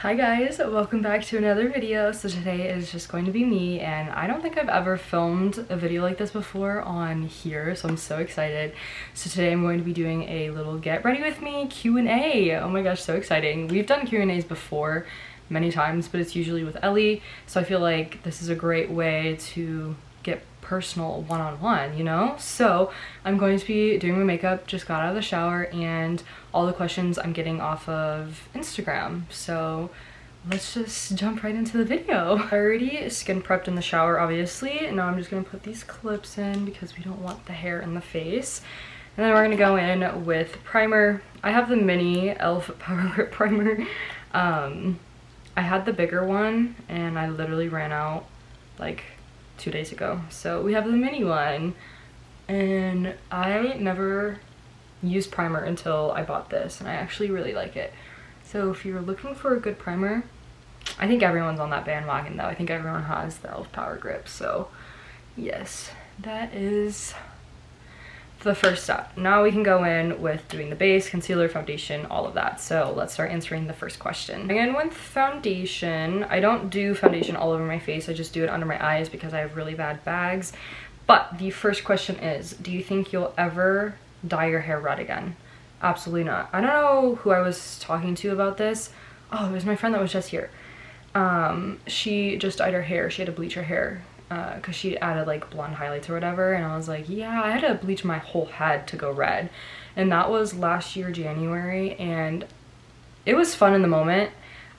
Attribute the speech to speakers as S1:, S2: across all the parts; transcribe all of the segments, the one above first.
S1: Hi guys, welcome back to another video. So today is just going to be me, and I don't think I've ever filmed a video like this before on here, so I'm so excited. So today I'm going to be doing a little get ready with me Q&A. Oh my gosh, so exciting. We've done Q&As before many times, but it's usually with Ellie, so I feel like this is a great way to get personal one-on-one, you know? So I'm going to be doing my makeup, just got out of the shower, and all the questions I'm getting off of Instagram. So let's just jump right into the video. I already skin prepped in the shower, obviously, and now I'm just gonna put these clips in because we don't want the hair in the face. And then we're gonna go in with primer. I have the mini e.l.f. Power Grip Primer. I had the bigger one and I literally ran out like 2 days ago. So we have the mini one, and I never used primer until I bought this, and I actually really like it. So if you're looking for a good primer, I think everyone's on that bandwagon though. I think everyone has the e.l.f. Power Grip. So yes, that is the first step. Now we can go in with doing the base, concealer, foundation, all of that. So let's start answering the first question. Again, with foundation, I don't do foundation all over my face. I just do it under my eyes because I have really bad bags. But the first question is, do you think you'll ever dye your hair red again? Absolutely not. I don't know who I was talking to about this. Oh, it was my friend that was just here. She just dyed her hair. She had to bleach her hair because she added like blonde highlights or whatever, and I was like, yeah, I had to bleach my whole head to go red. And that was last year January, and it was fun in the moment.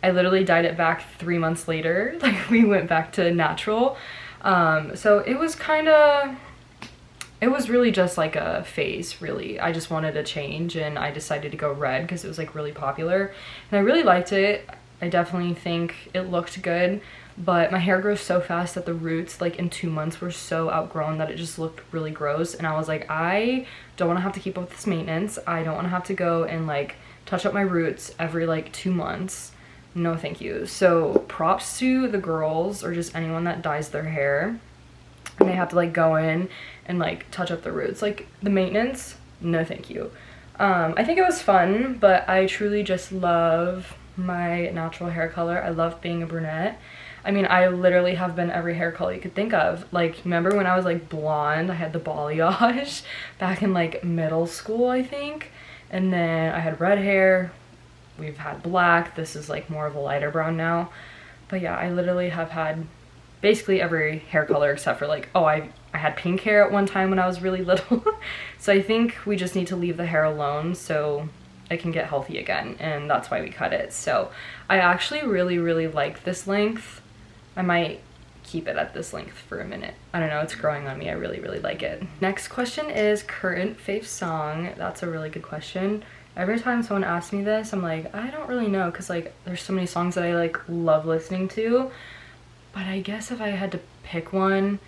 S1: I literally dyed it back 3 months later. Like, we went back to natural. So it was it was really just like a phase, really. I just wanted a change, and I decided to go red because it was like really popular, and I really liked it. I definitely think it looked good, but my hair grows so fast that the roots, like in 2 months, were so outgrown that it just looked really gross. And I was like, I don't want to have to keep up with this maintenance. I don't want to have to go and like touch up my roots every like 2 months. No thank you. So props to the girls, or just anyone that dyes their hair and they have to like go in and like touch up the roots. Like, the maintenance, no thank you. I think it was fun, but I truly just love my natural hair color. I love being a brunette. I mean, I literally have been every hair color you could think of. Like, remember when I was like blonde? I had the balayage back in like middle school, I think. And then I had red hair. We've had black. This is like more of a lighter brown now. But yeah, I literally have had basically every hair color except for like, oh, I had pink hair at one time when I was really little. So I think we just need to leave the hair alone so it can get healthy again, and that's why we cut it. So I actually really like this length. I might keep it at this length for a minute. I don't know, it's growing on me. I really like it. Next question is current fave song. That's a really good question. Every time someone asks me this, I'm like, I don't really know, because like there's so many songs that I like love listening to. But I guess if I had to pick one,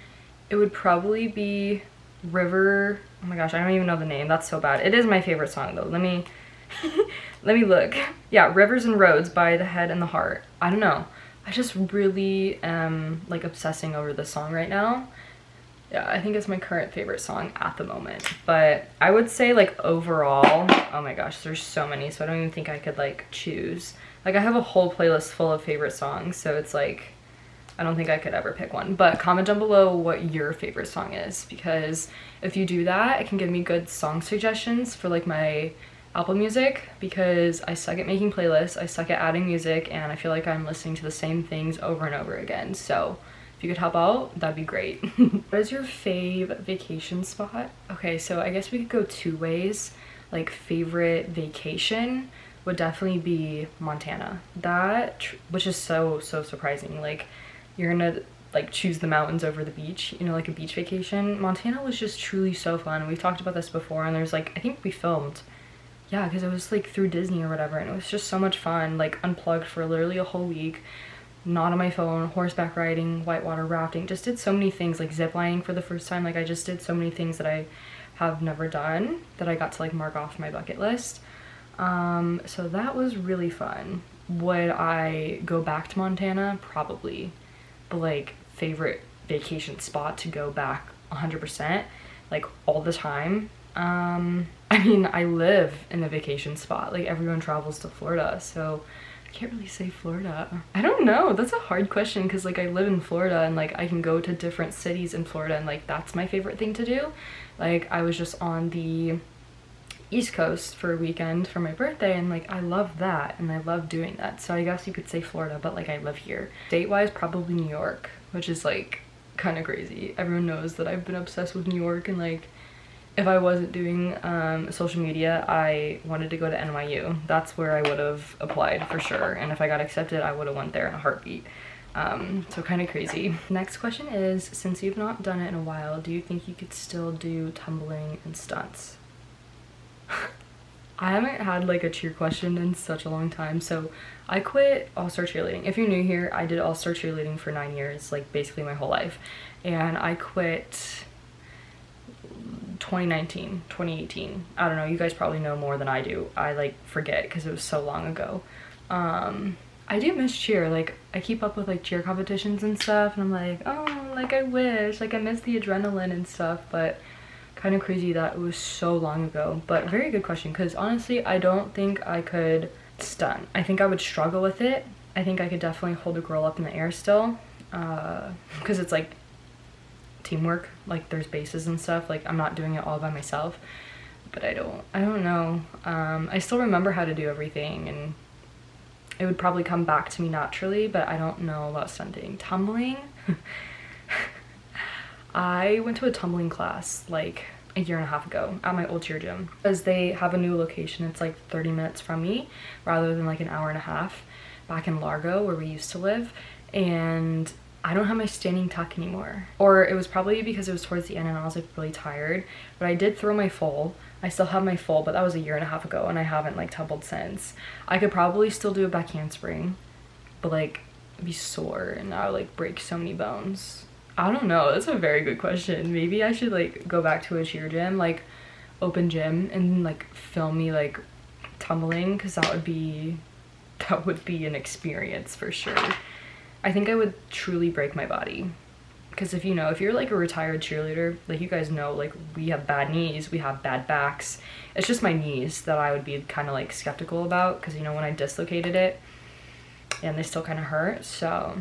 S1: it would probably be River. Oh my gosh, I don't even know the name. That's so bad. It is my favorite song though. Let me look. Yeah, Rivers and Roads by The Head and the Heart. I don't know. I just really am like obsessing over this song right now. Yeah, I think it's my current favorite song at the moment. But I would say like overall, oh my gosh, there's so many, so I don't even think I could like choose. Like, I have a whole playlist full of favorite songs, so it's like, I don't think I could ever pick one. But comment down below what your favorite song is, because if you do that, it can give me good song suggestions for like my Apple Music, because I suck at making playlists, I suck at adding music, and I feel like I'm listening to the same things over and over again. So if you could help out, that'd be great. What is your fave vacation spot? Okay, so I guess we could go 2 ways. Like, favorite vacation would definitely be Montana. That, which is so surprising. Like, you're gonna like choose the mountains over the beach, you know, like a beach vacation. Montana was just truly so fun. We've talked about this before, and there's like, I think we filmed, yeah, because it was like through Disney or whatever, and it was just so much fun. Like, unplugged for literally a whole week, not on my phone, horseback riding, whitewater rafting, just did so many things, like ziplining for the first time. Like, I just did so many things that I have never done that I got to like mark off my bucket list. So that was really fun. Would I go back to Montana? Probably. But like, favorite vacation spot to go back 100%, like all the time, I mean, I live in a vacation spot. Like, everyone travels to Florida, so can't really say Florida. I don't know, that's a hard question because like I live in Florida and like I can go to different cities in Florida and like that's my favorite thing to do. Like I was just on the East Coast for a weekend for my birthday and like I love that and I love doing that. So I guess you could say Florida, but like I live here. State-wise, probably New York, which is like kind of crazy. Everyone knows that I've been obsessed with New York and like if I wasn't doing social media, I wanted to go to NYU. That's where I would have applied for sure. And if I got accepted, I would have went there in a heartbeat. So kind of crazy. Next question is, since you've not done it in a while, do you think you could still do tumbling and stunts? I haven't had like a cheer question in such a long time. So I quit all-star cheerleading. If you're new here, I did all-star cheerleading for 9 years, like basically my whole life. And I quit 2018. I don't know, you guys probably know more than I do. I like forget because it was so long ago. I do miss cheer. Like I keep up with like cheer competitions and stuff and I'm like, oh, like I wish, like I miss the adrenaline and stuff, but kind of crazy that it was so long ago. But very good question because honestly I don't think I could stunt. I think I would struggle with it. I think I could definitely hold a girl up in the air still because it's like teamwork, like there's bases and stuff, like I'm not doing it all by myself. But I don't know. I still remember how to do everything and it would probably come back to me naturally, but I don't know about stunting. Tumbling, I went to a tumbling class like a year and a half ago at my old cheer gym because they have a new location. It's like 30 minutes from me rather than like an hour and a half back in Largo where we used to live. And I don't have my standing tuck anymore. Or it was probably because it was towards the end and I was like really tired, but I did throw my full. I still have my full, but that was a year and a half ago and I haven't like tumbled since. I could probably still do a back handspring, but like it'd be sore and I would like break so many bones. I don't know, that's a very good question. Maybe I should like go back to a cheer gym, like open gym, and like film me like tumbling because that would be an experience for sure. I think I would truly break my body because if you're like a retired cheerleader, like you guys know, like we have bad knees, we have bad backs. It's just my knees that I would be kind of like skeptical about because when I dislocated it and they still kind of hurt. So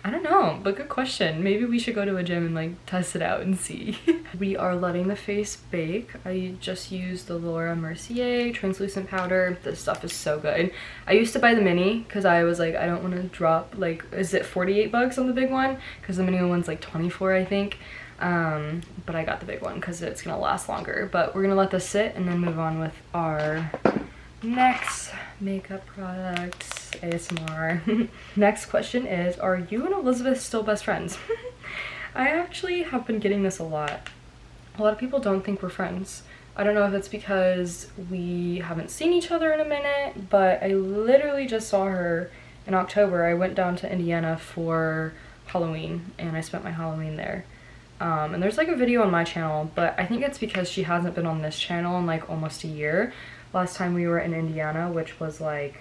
S1: I don't know, but good question. Maybe we should go to a gym and like test it out and see. We are letting the face bake. I just used the Laura Mercier translucent powder. This stuff is so good. I used to buy the mini because I was like, I don't want to drop like, is it 48 bucks on the big one? Because the mini one's like 24, I think. But I got the big one because it's gonna last longer. But we're gonna let this sit and then move on with our next makeup products, ASMR. Next question is, are you and Elizabeth still best friends? I actually have been getting this a lot. A lot of people don't think we're friends. I don't know if it's because we haven't seen each other in a minute, but I literally just saw her in October. I went down to Indiana for Halloween and I spent my Halloween there. And there's like a video on my channel, but I think it's because she hasn't been on this channel in like almost a year. Last time we were in Indiana, which was like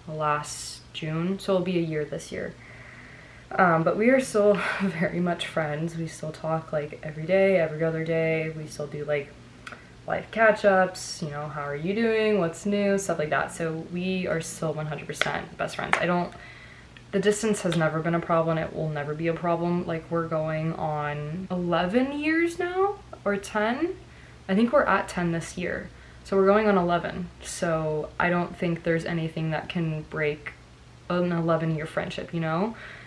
S1: last June, so it'll be a year this year. But we are still very much friends. We still talk like every day, every other day. We still do like life catch-ups, how are you doing, what's new, stuff like that. So we are still 100% best friends. The distance has never been a problem. It will never be a problem. Like we're going on 11 years now, or 10. I think we're at 10 this year. So we're going on 11. So I don't think there's anything that can break an 11-year friendship,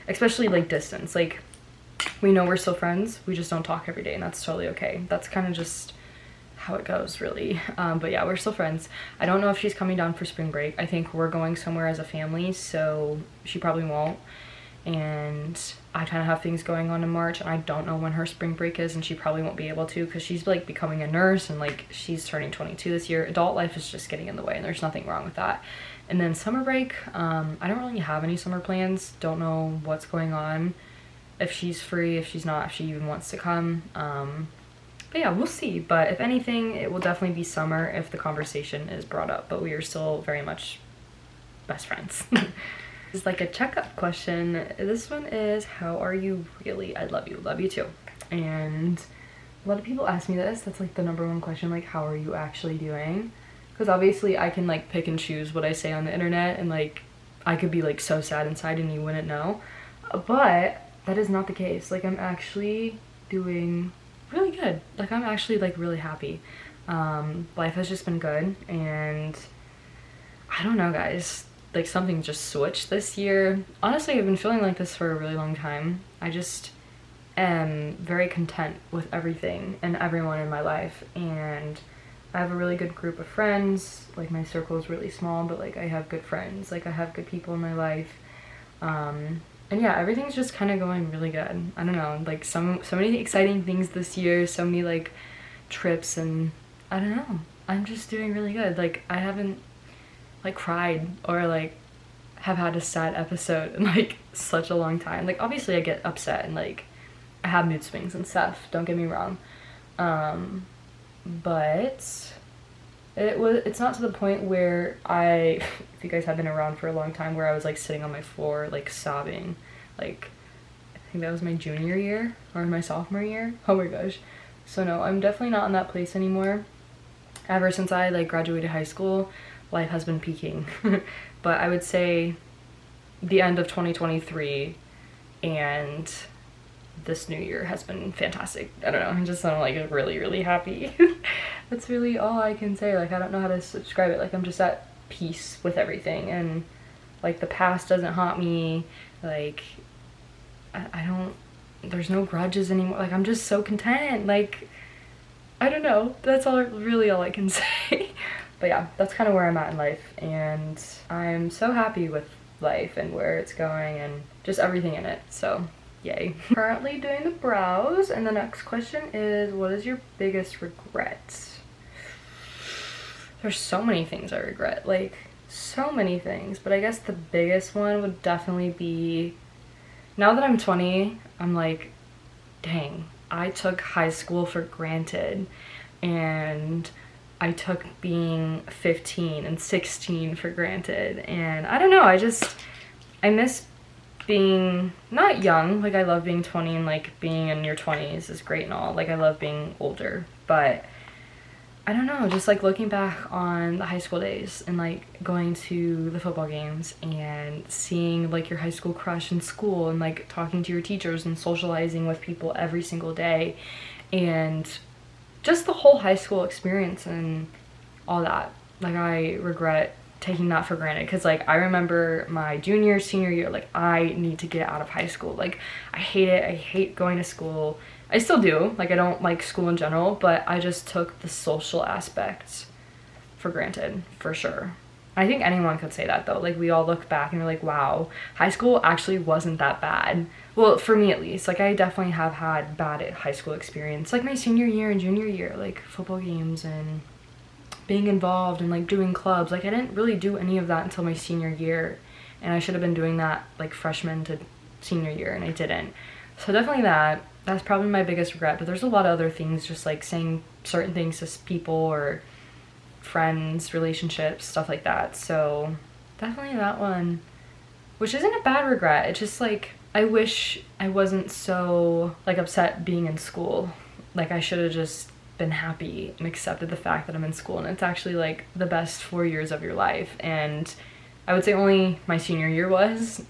S1: especially like distance. Like we know we're still friends. We just don't talk every day and that's totally okay. That's kind of just how it goes really. But yeah, we're still friends. I don't know if she's coming down for spring break. I think we're going somewhere as a family, so she probably won't. And I kind of have things going on in March and I don't know when her spring break is and she probably won't be able to because she's like becoming a nurse and like she's turning 22 this year. Adult life is just getting in the way and there's nothing wrong with that. And then summer break, I don't really have any summer plans. Don't know what's going on, if she's free, if she's not, if she even wants to come. But yeah, we'll see. But if anything, it will definitely be summer if the conversation is brought up, but we are still very much best friends. It's like a checkup question. This one is, how are you really? I love you. Love you too. And a lot of people ask me this. That's like the #1 question, like how are you actually doing? Because obviously I can like pick and choose what I say on the internet and like I could be like so sad inside and you wouldn't know. But that is not the case. Like, I'm actually doing really good. Like, I'm actually like really happy. Life has just been good, and I don't know, guys, like something just switched this year. Honestly, I've been feeling like this for a really long time. I just am very content with everything and everyone in my life, and I have a really good group of friends. Like, my circle is really small, but like I have good friends, like I have good people in my life. And yeah, everything's just kind of going really good. I don't know, like so many exciting things this year, so many like trips, and I don't know, I'm just doing really good. Like, I haven't like cried or like have had a sad episode in like such a long time. Like, obviously I get upset and like I have mood swings and stuff, don't get me wrong, but it's not to the point where if you guys have been around for a long time, where I was like sitting on my floor like sobbing. Like, I think that was my junior year or my sophomore year. Oh my gosh. So no, I'm definitely not in that place anymore. Ever since I like graduated high school, life has been peaking. But I would say the end of 2023 and this new year has been fantastic. I don't know, I'm just like really happy. That's really all I can say. Like, I don't know how to describe it. Like, I'm just at peace with everything, and like the past doesn't haunt me. Like, I don't, there's no grudges anymore. Like, I'm just so content. Like, I don't know, that's really all I can say. But yeah, that's kind of where I'm at in life, and I'm so happy with life and where it's going and just everything in it, so yay. Currently doing the brows, and the next question is, what is your biggest regret? There's so many things I regret, like so many things, but I guess the biggest one would definitely be, now that I'm 20, I'm like, dang, I took high school for granted, and I took being 15 and 16 for granted. And I don't know, I miss being not young. Like, I love being 20, and like being in your 20s is great and all. Like, I love being older, but I don't know, just like looking back on the high school days and like going to the football games and seeing like your high school crush in school, and like talking to your teachers and socializing with people every single day, and just the whole high school experience and all that. Like, I regret taking that for granted, because like I remember my junior, senior year, like I need to get out of high school. Like, I hate it. I hate going to school. I still do. Like, I don't like school in general, but I just took the social aspects for granted, for sure. I think anyone could say that though. Like, we all look back and we're like, wow, high school actually wasn't that bad. Well, for me at least. Like, I definitely have had bad high school experience, like my senior year and junior year, like football games and being involved and like doing clubs. Like, I didn't really do any of that until my senior year, and I should have been doing that like freshman to senior year, and I didn't. So definitely that's probably my biggest regret. But there's a lot of other things, just like saying certain things to people or friends, relationships, stuff like that. So definitely that one, which isn't a bad regret. It's just like, I wish I wasn't so like upset being in school. Like, I should have just been happy and accepted the fact that I'm in school, and it's actually like the best 4 years of your life. And I would say only my senior year was.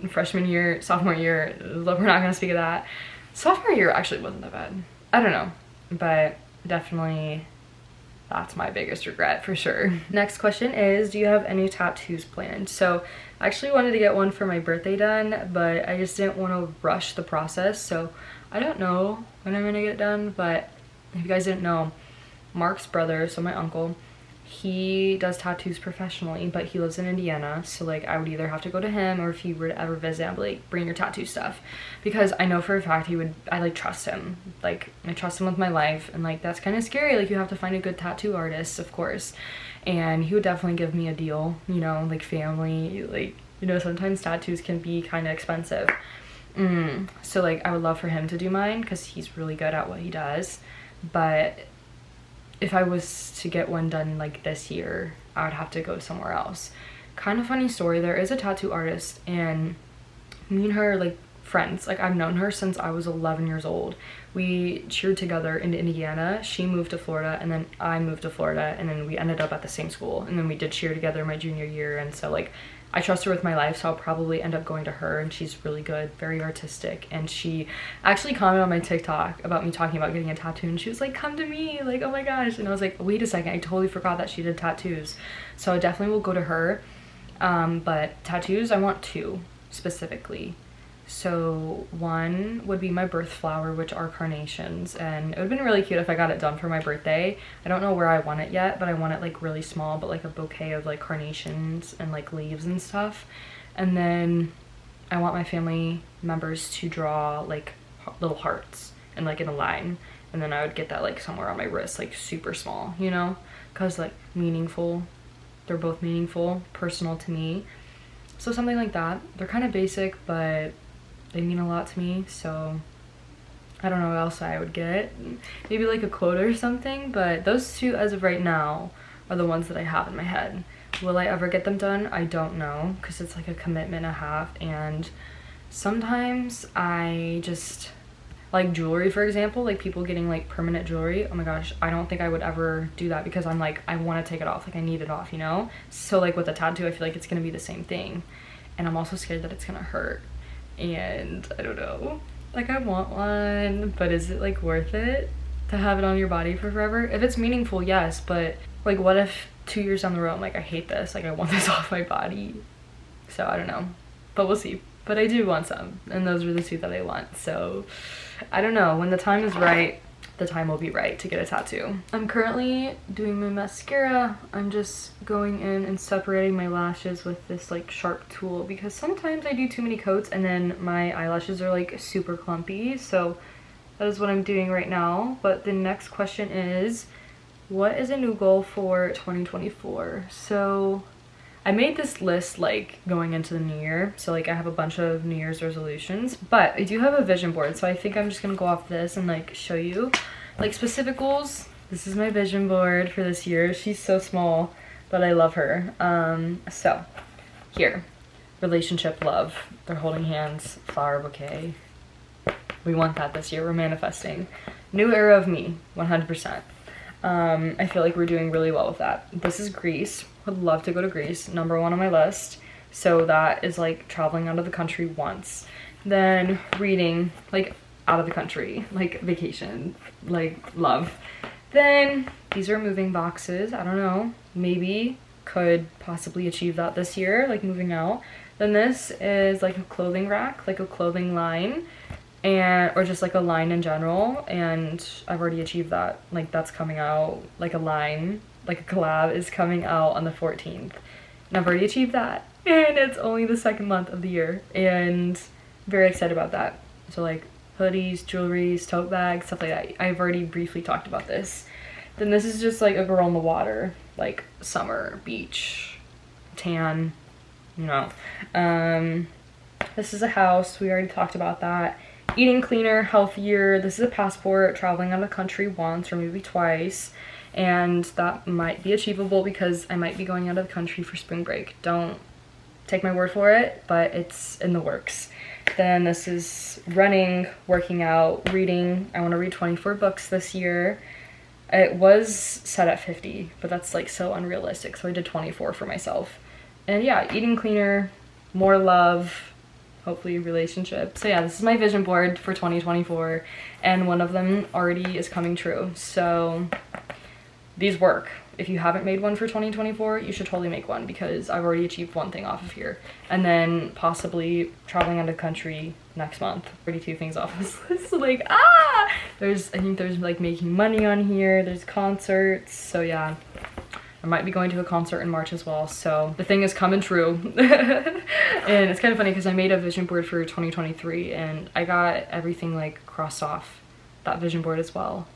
S1: Freshman year, sophomore year, we're not gonna speak of that. Sophomore year actually wasn't that bad. I don't know, but definitely that's my biggest regret for sure. Next question is, do you have any tattoos planned? So I actually wanted to get one for my birthday done, but I just didn't want to rush the process. So I don't know when I'm gonna get it done, but if you guys didn't know, Mark's brother, so my uncle, he does tattoos professionally, but he lives in Indiana, so like I would either have to go to him, or if he were to ever visit, I'd be like, bring your tattoo stuff, because I know for a fact I like trust him. Like, I trust him with my life, and like that's kind of scary. Like, you have to find a good tattoo artist, of course, and he would definitely give me a deal, you know, like family, like, you know, sometimes tattoos can be kind of expensive. So like I would love for him to do mine, because he's really good at what he does. But if I was to get one done like this year, I would have to go somewhere else. Kind of funny story, there is a tattoo artist, and me and her like friends. Like, I've known her since I was 11 years old. We cheered together in Indiana. She moved to Florida, and then I moved to Florida, and then we ended up at the same school, and then we did cheer together my junior year. And so like I trust her with my life, so I'll probably end up going to her, and she's really good, very artistic. And she actually commented on my TikTok about me talking about getting a tattoo, and she was like, come to me, like, oh my gosh. And I was like, wait a second, I totally forgot that she did tattoos. So I definitely will go to her. But tattoos, I want 2 specifically. So one would be my birth flower, which are carnations, and it would have been really cute if I got it done for my birthday. I don't know where I want it yet, but I want it like really small, but like a bouquet of like carnations and like leaves and stuff. And then I want my family members to draw like little hearts and like in a line, and then I would get that like somewhere on my wrist, like super small, you know, because like meaningful. They're both meaningful, personal to me. So something like that. They're kind of basic, but they mean a lot to me, so I don't know what else I would get. Maybe like a quote or something, but those 2 as of right now are the ones that I have in my head. Will I ever get them done? I don't know, because it's like a commitment and a half, and sometimes I just like jewelry, for example, like people getting like permanent jewelry. Oh my gosh, I don't think I would ever do that, because I'm like, I want to take it off, like I need it off, you know? So like with a tattoo, I feel like it's gonna be the same thing, and I'm also scared that it's gonna hurt. And I don't know, like I want one, but is it like worth it to have it on your body for forever? If it's meaningful, yes, but like what if 2 years down the road I'm like, I hate this, like I want this off my body? So I don't know, but we'll see. But I do want some, and those are the 2 that I want. So I don't know, when the time is right, the time will be right to get a tattoo. I'm currently doing my mascara. I'm just going in and separating my lashes with this like sharp tool, because sometimes I do too many coats and then my eyelashes are like super clumpy. So that is what I'm doing right now. But the next question is, what is a new goal for 2024? So I made this list like going into the new year, so like I have a bunch of New Year's resolutions, but I do have a vision board, so I think I'm just gonna go off this and like show you like specific goals. This is my vision board for this year. She's so small, but I love her. So here, relationship, love, they're holding hands, flower bouquet. We want that this year. We're manifesting. New era of me, 100%. I feel like we're doing really well with that. This is Greece. Would love to go to Greece, #1 on my list. So that is like traveling out of the country once. Then reading, like out of the country, like vacation, like love. Then these are moving boxes. I don't know, maybe could possibly achieve that this year, like moving out. Then this is like a clothing rack, like a clothing line, and or just like a line in general, and I've already achieved that. Like that's coming out, like a line, like a collab is coming out on the 14th, and I've already achieved that, and it's only the 2nd month of the year, and very excited about that. So like hoodies, jewelry, tote bags, stuff like that. I've already briefly talked about this. Then this is just like a girl in the water, like summer, beach, tan, you know. This is a house, we already talked about that. Eating cleaner, healthier. This is a passport, traveling out of the country once or maybe twice, and that might be achievable because I might be going out of the country for spring break. Don't take my word for it, but it's in the works. Then this is running, working out, reading. I want to read 24 books this year. It was set at 50, but that's like so unrealistic, so I did 24 for myself. And yeah, eating cleaner, more love, hopefully relationship. So yeah, this is my vision board for 2024, and one of them already is coming true. So these work. If you haven't made one for 2024, you should totally make one, because I've already achieved one thing off of here. And then possibly traveling out of the country next month. 32 things off this list. Like, I think there's like making money on here. There's concerts. So yeah, I might be going to a concert in March as well. So the thing is coming true. And it's kind of funny because I made a vision board for 2023 and I got everything like crossed off that vision board as well.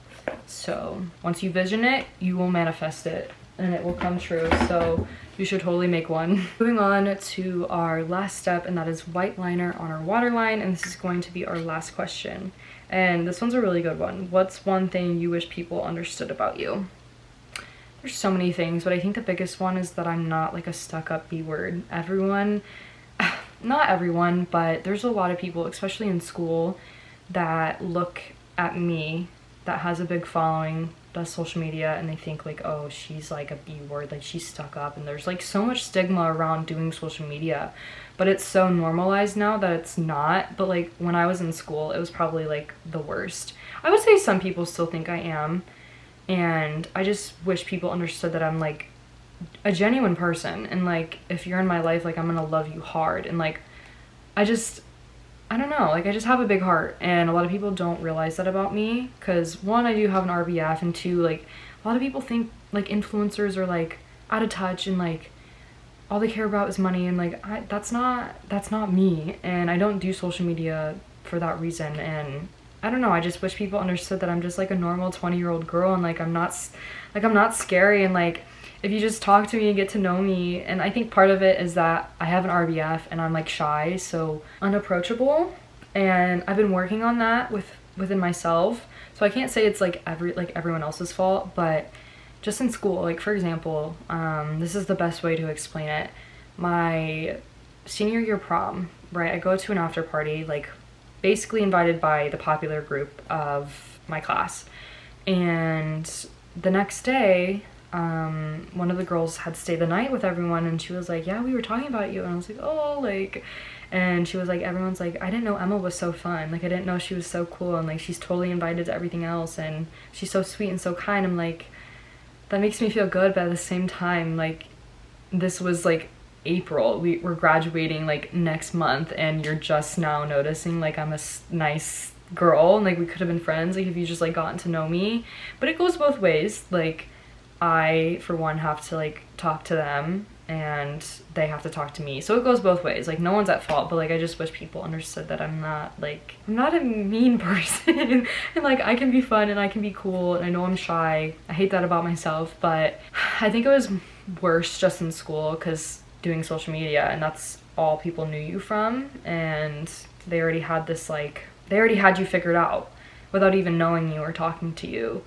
S1: So once you vision it, you will manifest it and it will come true. So you should totally make one. Moving on to our last step, and that is white liner on our waterline. And this is going to be our last question. And this one's a really good one. What's one thing you wish people understood about you? There's so many things, but I think the biggest one is that I'm not like a stuck-up B-word. Everyone, not everyone, but there's a lot of people, especially in school, that look at me, that has a big following, does social media and they think like, oh, she's like a B word, like she's stuck up, and there's like so much stigma around doing social media, but it's so normalized now that it's not. But like when I was in school, it was probably like the worst. I would say some people still think I am, and I just wish people understood that I'm like a genuine person, and like if you're in my life, like I'm gonna love you hard, and like I don't know, like I just have a big heart, and a lot of people don't realize that about me, because one, I do have an RBF, and two, like a lot of people think like influencers are like out of touch and like all they care about is money, and like that's not me, and I don't do social media for that reason. And I don't know, I just wish people understood that I'm just like a normal 20-year-old girl, and like I'm not scary, and like if you just talk to me and get to know me. And I think part of it is that I have an RBF and I'm like shy, so unapproachable, and I've been working on that within myself. So I can't say it's like everyone else's fault, but just in school, like for example, this is the best way to explain it. My senior year prom, right? I go to an after party, like basically invited by the popular group of my class, and the next day, one of the girls had stayed the night with everyone, and she was like, yeah, we were talking about you. And I was like, oh, like, and she was like, everyone's like, I didn't know Emma was so fun, like I didn't know she was so cool, and like she's totally invited to everything else, and she's so sweet and so kind. I'm like, that makes me feel good, but at the same time, like this was like April, we're graduating like next month, and you're just now noticing like I'm a nice girl, and like we could have been friends, like if you just like gotten to know me. But it goes both ways. Like I, for one, have to like talk to them, and they have to talk to me, so it goes both ways. Like no one's at fault, but like I just wish people understood that I'm not a mean person and like I can be fun and I can be cool, and I know I'm shy. I hate that about myself, but I think it was worse just in school because doing social media, and that's all people knew you from, and they already had this like, they already had you figured out without even knowing you or talking to you.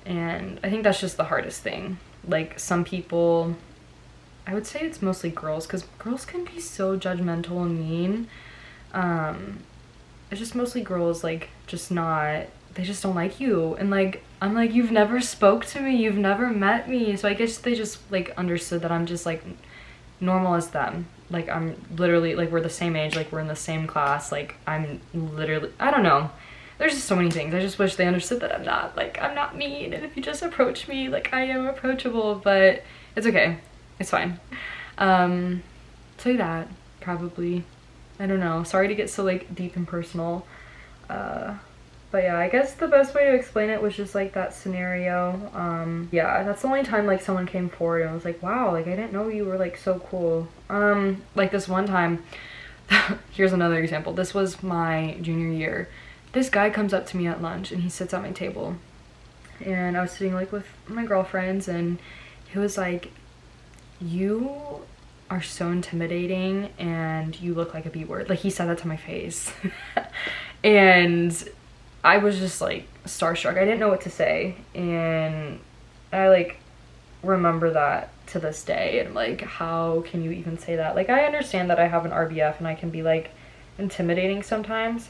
S1: And I think that's just the hardest thing. Like some people, I would say it's mostly girls, because girls can be so judgmental and mean. It's just mostly girls, like just not, they just don't like you. And like I'm like, you've never spoke to me, you've never met me. So I guess they just like understood that I'm just like normal as them. Like I'm literally like, we're the same age, like we're in the same class, like I'm literally, I don't know. There's just so many things. I just wish they understood that I'm not mean, and if you just approach me, like I am approachable, but it's okay. It's fine. Say that, probably. I don't know. Sorry to get so like deep and personal. But yeah, I guess the best way to explain it was just like that scenario. Yeah, that's the only time like someone came forward and was like, wow, like I didn't know you were like so cool. Like this one time, here's another example. This was my junior year. This guy comes up to me at lunch, and he sits at my table, and I was sitting like with my girlfriends, and he was like, you are so intimidating and you look like a B word. Like he said that to my face. And I was just like starstruck. I didn't know what to say, and I like remember that to this day. And like, how can you even say that? Like I understand that I have an RBF and I can be like intimidating sometimes,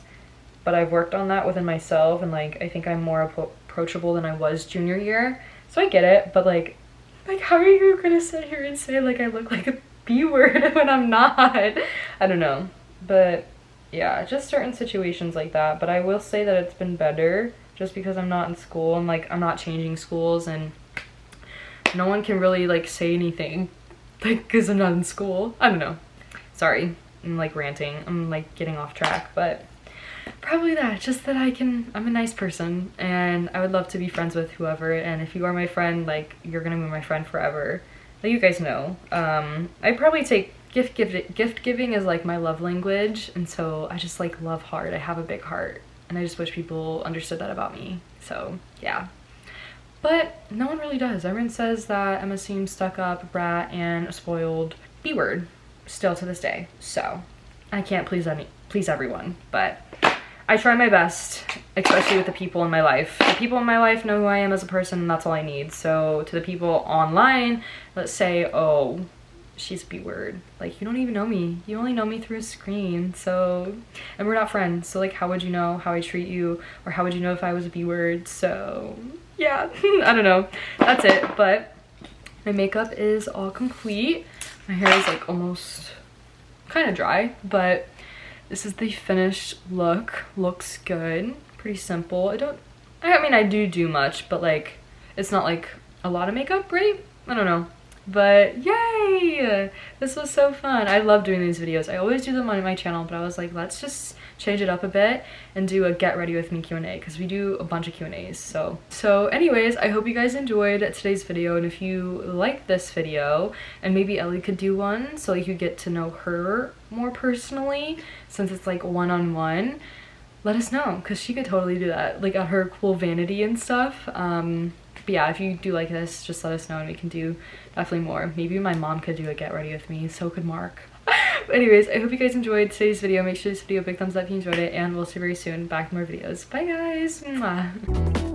S1: but I've worked on that within myself, and like I think I'm more approachable than I was junior year, so I get it. But like how are you gonna sit here and say like I look like a B word when I'm not? I don't know, but yeah, just certain situations like that. But I will say that it's been better just because I'm not in school, and like I'm not changing schools, and no one can really like say anything like because I'm not in school. I don't know, sorry, I'm like ranting, I'm like getting off track, but probably that, just that I'm a nice person, and I would love to be friends with whoever. And if you are my friend, like you're gonna be my friend forever, like you guys know. I probably take gift giving is like my love language, and so I just like love hard. I have a big heart, and I just wish people understood that about me. So yeah, but no one really does. Everyone says that Emma seems stuck up, a brat, and a spoiled B word still to this day. So I can't please everyone, but I try my best, especially with the people in my life. The people in my life know who I am as a person, and that's all I need. So to the people online, let's say, oh, she's B word. Like, you don't even know me. You only know me through a screen. So, and we're not friends. So like, how would you know how I treat you? Or how would you know if I was a B word? So yeah, I don't know. That's it. But my makeup is all complete. My hair is like almost kind of dry, but this is the finished look. Looks good. Pretty simple. I mean, I do much, but like, it's not like a lot of makeup, right? I don't know. But yay! This was so fun. I love doing these videos. I always do them on my channel, but I was like, let's just change it up a bit and do a get ready with me Q&A, because we do a bunch of Q&As. So anyways, I hope you guys enjoyed today's video, and if you like this video, and maybe Ellie could do one so you could get to know her more personally, since it's like one-on-one, let us know, because she could totally do that, like at her cool vanity and stuff. But yeah, if you do like this, just let us know and we can do definitely more. Maybe my mom could do a get ready with me, so could Mark. But anyways, I hope you guys enjoyed today's video. Make sure this video a big thumbs up if you enjoyed it, and we'll see you very soon back in more videos. Bye guys. Mwah.